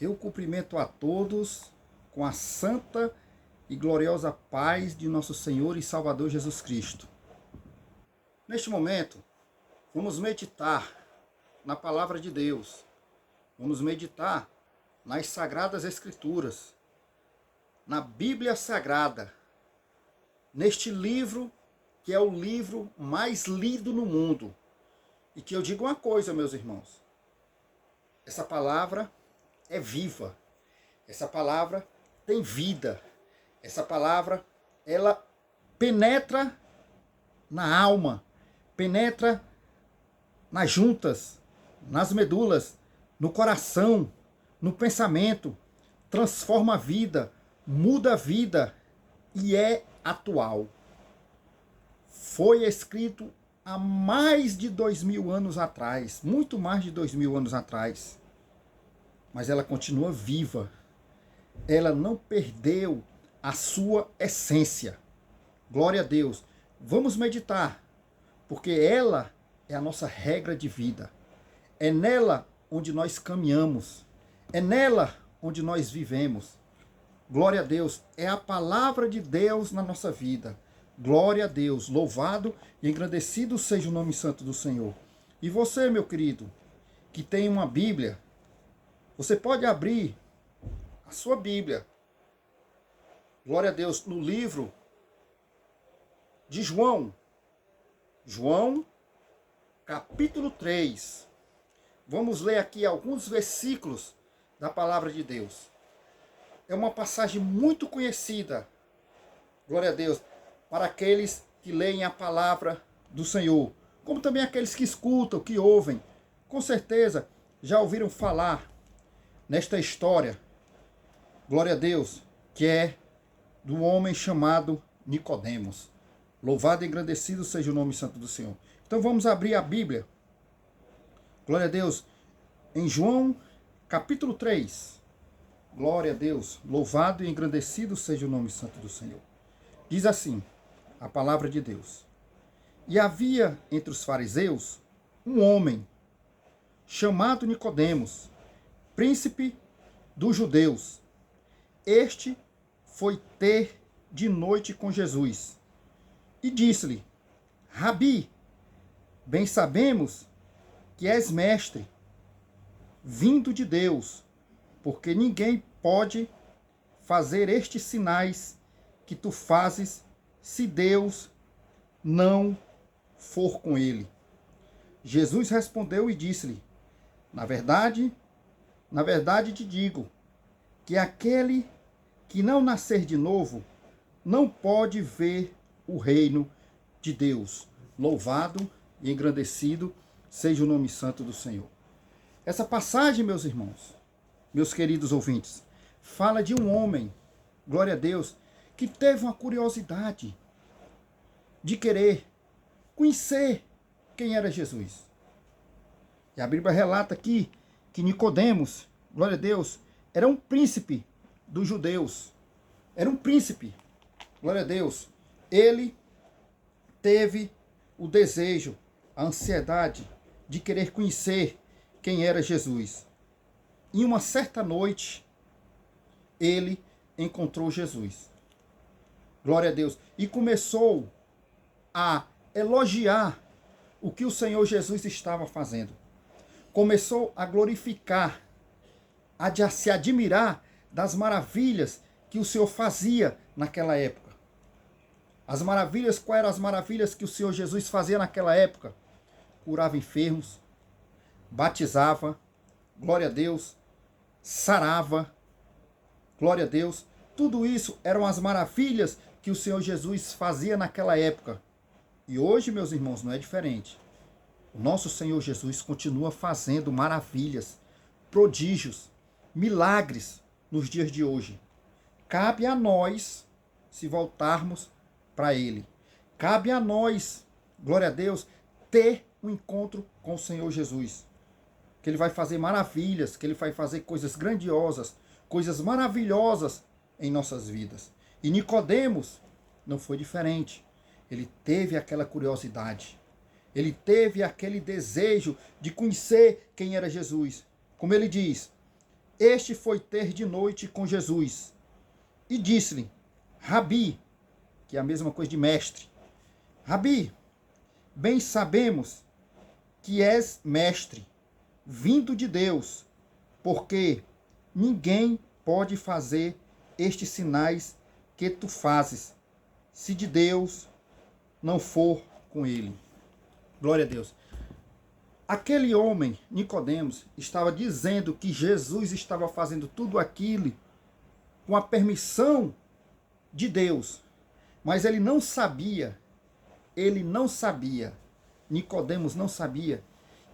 Eu cumprimento a todos com a santa e gloriosa paz de nosso Senhor e Salvador Jesus Cristo. Neste momento, vamos meditar na palavra de Deus. Vamos meditar nas Sagradas Escrituras, na Bíblia Sagrada, neste livro que é o livro mais lido no mundo. E que eu digo uma coisa, meus irmãos, essa palavra é viva, essa palavra tem vida, essa palavra, ela penetra na alma, penetra nas juntas, nas medulas, no coração, no pensamento, transforma a vida, muda a vida e é atual. Foi escrito há mais de 2000 anos atrás, muito mais de 2000 anos atrás, mas ela continua viva. Ela não perdeu a sua essência. Glória a Deus. Vamos meditar, porque ela é a nossa regra de vida. É nela onde nós caminhamos. É nela onde nós vivemos. Glória a Deus. É a palavra de Deus na nossa vida. Glória a Deus. Louvado e engrandecido seja o nome santo do Senhor. E você, meu querido, que tem uma Bíblia, você pode abrir a sua Bíblia. Glória a Deus. No livro de João. João, capítulo 3. Vamos ler aqui alguns versículos da palavra de Deus. É uma passagem muito conhecida, glória a Deus, para aqueles que leem a palavra do Senhor, como também aqueles que escutam, que ouvem. Com certeza já ouviram falar nesta história, glória a Deus, que é do homem chamado Nicodemos. Louvado e engrandecido seja o nome santo do Senhor. Então vamos abrir a Bíblia. Glória a Deus. Em João, capítulo 3. Glória a Deus. Louvado e engrandecido seja o nome santo do Senhor. Diz assim, a palavra de Deus. E havia entre os fariseus um homem chamado Nicodemos, príncipe dos judeus. Este foi ter de noite com Jesus e disse-lhe: Rabi, bem sabemos que és mestre, vindo de Deus, porque ninguém pode fazer estes sinais que tu fazes se Deus não for com ele. Jesus respondeu e disse-lhe: na verdade te digo que aquele que não nascer de novo não pode ver o reino de Deus. Louvado e engrandecido seja o nome santo do Senhor. Essa passagem, meus irmãos, meus queridos ouvintes, fala de um homem, glória a Deus, que teve uma curiosidade de querer conhecer quem era Jesus. E a Bíblia relata aqui que Nicodemos, glória a Deus, era um príncipe dos judeus. Era um príncipe, glória a Deus. Ele teve o desejo, a ansiedade de querer conhecer quem era Jesus. Em uma certa noite, ele encontrou Jesus. Glória a Deus. E começou a elogiar o que o Senhor Jesus estava fazendo. Começou a glorificar, a se admirar das maravilhas que o Senhor fazia naquela época. As maravilhas, quais eram as maravilhas que o Senhor Jesus fazia naquela época? Curava enfermos, batizava, glória a Deus, sarava, glória a Deus. Tudo isso eram as maravilhas que o Senhor Jesus fazia naquela época. E hoje, meus irmãos, não é diferente. O nosso Senhor Jesus continua fazendo maravilhas, prodígios, milagres nos dias de hoje. Cabe a nós, se voltarmos para Ele. Cabe a nós, glória a Deus, ter um encontro com o Senhor Jesus. Que Ele vai fazer maravilhas, que Ele vai fazer coisas grandiosas, coisas maravilhosas em nossas vidas. E Nicodemos não foi diferente. Ele teve aquela curiosidade. Ele teve aquele desejo de conhecer quem era Jesus. Como ele diz, Este foi ter de noite com Jesus e disse-lhe: Rabi, que é a mesma coisa de mestre. Rabi, bem sabemos que és mestre, vindo de Deus, porque ninguém pode fazer estes sinais que tu fazes, se de Deus não for com ele. Glória a Deus. Aquele homem, Nicodemos, estava dizendo que Jesus estava fazendo tudo aquilo com a permissão de Deus. Mas ele não sabia, Nicodemos não sabia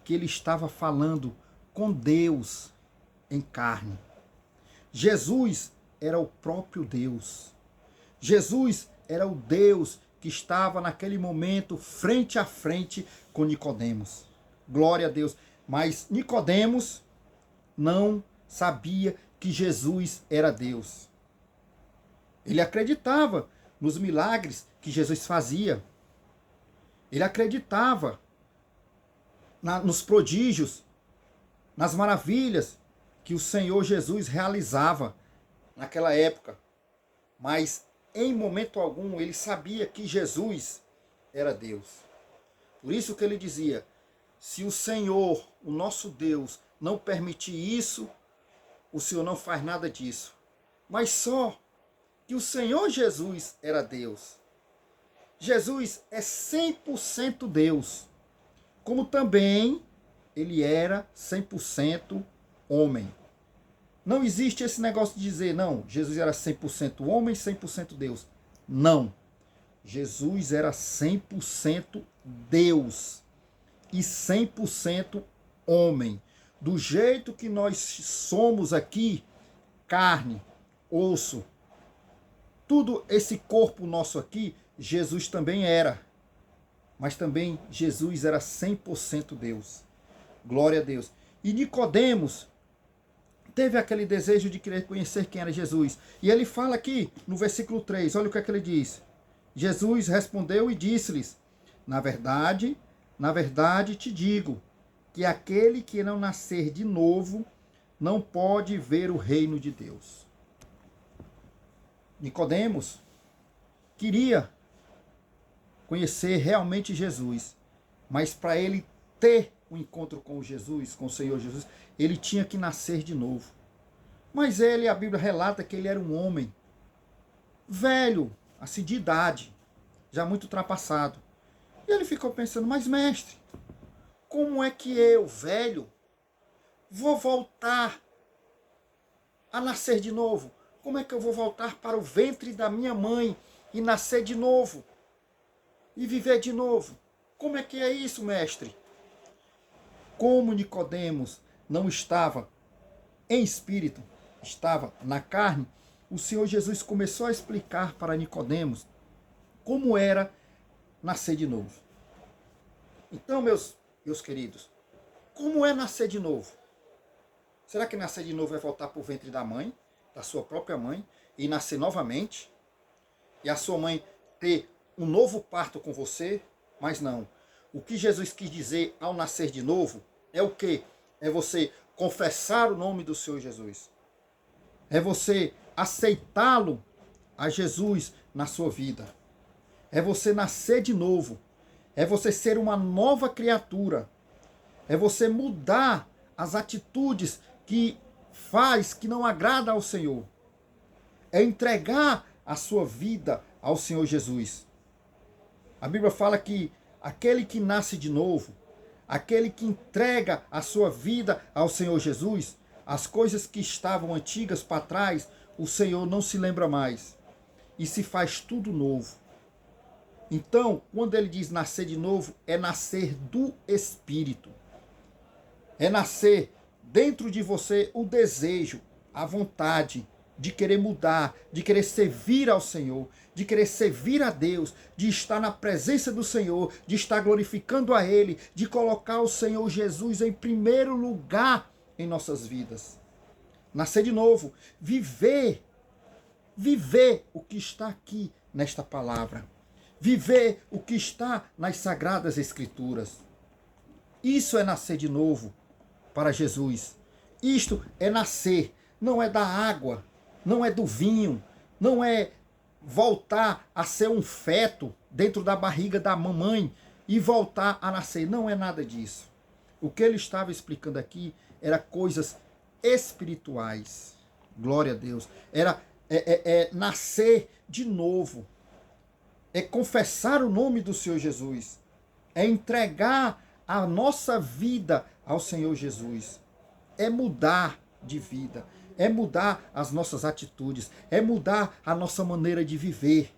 que ele estava falando com Deus em carne. Jesus era o próprio Deus. Jesus era o Deus que estava naquele momento frente a frente com Nicodemos. Glória a Deus. Mas Nicodemos não sabia que Jesus era Deus. Ele acreditava nos milagres que Jesus fazia. Ele acreditava nos prodígios, nas maravilhas que o Senhor Jesus realizava naquela época. Mas em momento algum ele sabia que Jesus era Deus. Por isso que ele dizia: se o Senhor, o nosso Deus, não permitir isso, o Senhor não faz nada disso. Mas só que o Senhor Jesus era Deus. Jesus é 100% Deus, como também ele era 100% homem. Não existe esse negócio de dizer, não, Jesus era 100% homem, 100% Deus. Não. Jesus era 100% Deus e 100% homem. Do jeito que nós somos aqui, carne, osso, tudo esse corpo nosso aqui, Jesus também era. Mas também Jesus era 100% Deus. Glória a Deus. E Nicodemos teve aquele desejo de querer conhecer quem era Jesus. E ele fala aqui no versículo 3, olha o que é que ele diz. Jesus respondeu e disse-lhes: na verdade te digo, que aquele que não nascer de novo não pode ver o reino de Deus. Nicodemos queria conhecer realmente Jesus, mas para ele ter um encontro com Jesus, com o Senhor Jesus, ele tinha que nascer de novo. Mas a Bíblia relata que ele era um homem velho, assim de idade, já muito ultrapassado. E ele ficou pensando, mas mestre, como é que eu, velho, vou voltar a nascer de novo? Como é que eu vou voltar para o ventre da minha mãe e nascer de novo? E viver de novo? Como é que é isso, mestre? Como Nicodemos não estava em espírito, estava na carne, o Senhor Jesus começou a explicar para Nicodemos como era nascer de novo. Então, meus queridos, como é nascer de novo? Será que nascer de novo é voltar para o ventre da mãe, da sua própria mãe, e nascer novamente? E a sua mãe ter um novo parto com você? Mas não. O que Jesus quis dizer ao nascer de novo é o quê? É você confessar o nome do Senhor Jesus. É você aceitá-lo, a Jesus, na sua vida. É você nascer de novo. É você ser uma nova criatura. É você mudar as atitudes que faz, que não agrada ao Senhor. É entregar a sua vida ao Senhor Jesus. A Bíblia fala que aquele que nasce de novo, aquele que entrega a sua vida ao Senhor Jesus, as coisas que estavam antigas para trás, o Senhor não se lembra mais. E se faz tudo novo. Então, quando ele diz nascer de novo, é nascer do Espírito. É nascer dentro de você o desejo, a vontade de querer mudar, de querer servir ao Senhor, de querer servir a Deus, de estar na presença do Senhor, de estar glorificando a Ele, de colocar o Senhor Jesus em primeiro lugar em nossas vidas. Nascer de novo, viver o que está aqui nesta palavra. Viver o que está nas Sagradas Escrituras. Isso é nascer de novo para Jesus. Isto é nascer, não é da água, não é do vinho, não é voltar a ser um feto dentro da barriga da mamãe e voltar a nascer. Não é nada disso. O que ele estava explicando aqui era coisas espirituais. Glória a Deus. Era nascer de novo. É confessar o nome do Senhor Jesus. É entregar a nossa vida ao Senhor Jesus. É mudar de vida. É mudar as nossas atitudes. É mudar a nossa maneira de viver.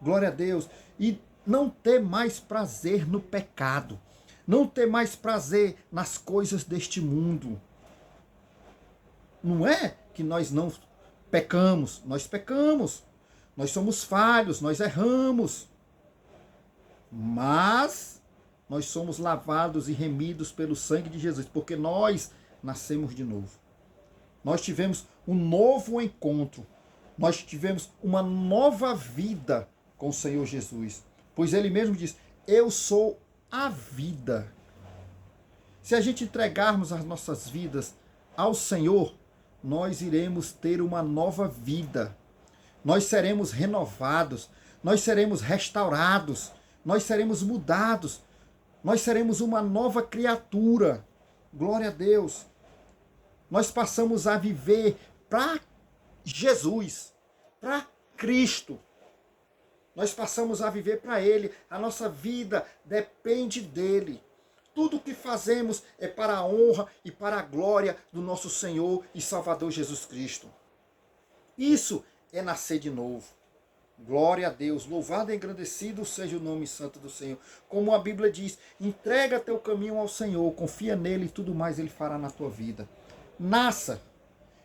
Glória a Deus. E não ter mais prazer no pecado. Não ter mais prazer nas coisas deste mundo. Não é que nós não pecamos. Nós pecamos. Nós somos falhos. Nós erramos. Mas nós somos lavados e remidos pelo sangue de Jesus. Porque nós nascemos de novo. Nós tivemos um novo encontro. Nós tivemos uma nova vida com o Senhor Jesus. Pois ele mesmo diz, eu sou a vida. Se a gente entregarmos as nossas vidas ao Senhor, nós iremos ter uma nova vida. Nós seremos renovados, nós seremos restaurados, nós seremos mudados, nós seremos uma nova criatura. Glória a Deus. Nós passamos a viver para Jesus, para Cristo. Nós passamos a viver para Ele. A nossa vida depende dEle. Tudo o que fazemos é para a honra e para a glória do nosso Senhor e Salvador Jesus Cristo. Isso é nascer de novo. Glória a Deus. Louvado e engrandecido seja o nome santo do Senhor. Como a Bíblia diz, entrega teu caminho ao Senhor, confia nele e tudo mais Ele fará na tua vida. Nasça,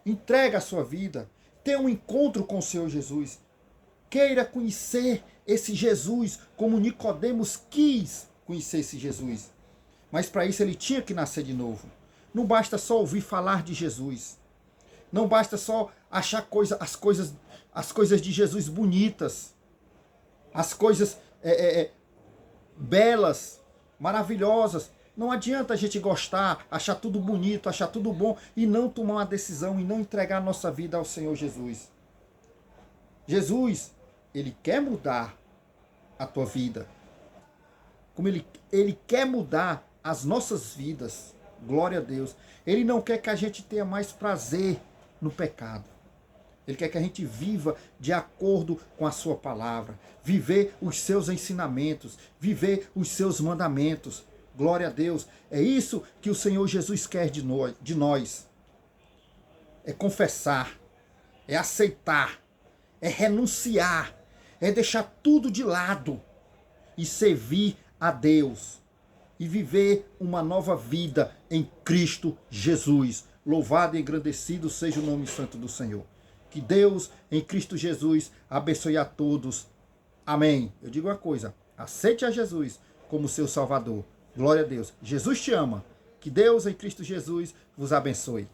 entrega a sua vida, tenha um encontro com o Senhor Jesus. Queira conhecer esse Jesus como Nicodemos quis conhecer esse Jesus. Mas para isso ele tinha que nascer de novo. Não basta só ouvir falar de Jesus. Não basta só achar as coisas de Jesus bonitas. As coisas belas, maravilhosas. Não adianta a gente gostar, achar tudo bonito, achar tudo bom e não tomar uma decisão e não entregar a nossa vida ao Senhor Jesus. Jesus, Ele quer mudar a tua vida. Como Ele quer mudar as nossas vidas. Glória a Deus. Ele não quer que a gente tenha mais prazer no pecado. Ele quer que a gente viva de acordo com a sua palavra. Viver os seus ensinamentos. Viver os seus mandamentos. Glória a Deus. É isso que o Senhor Jesus quer de nós. É confessar. É aceitar. É renunciar. É deixar tudo de lado. E servir a Deus. E viver uma nova vida em Cristo Jesus. Louvado e engrandecido seja o nome santo do Senhor. Que Deus, em Cristo Jesus, abençoe a todos. Amém. Eu digo uma coisa. Aceite a Jesus como seu Salvador. Glória a Deus. Jesus te ama. Que Deus, em Cristo Jesus, vos abençoe.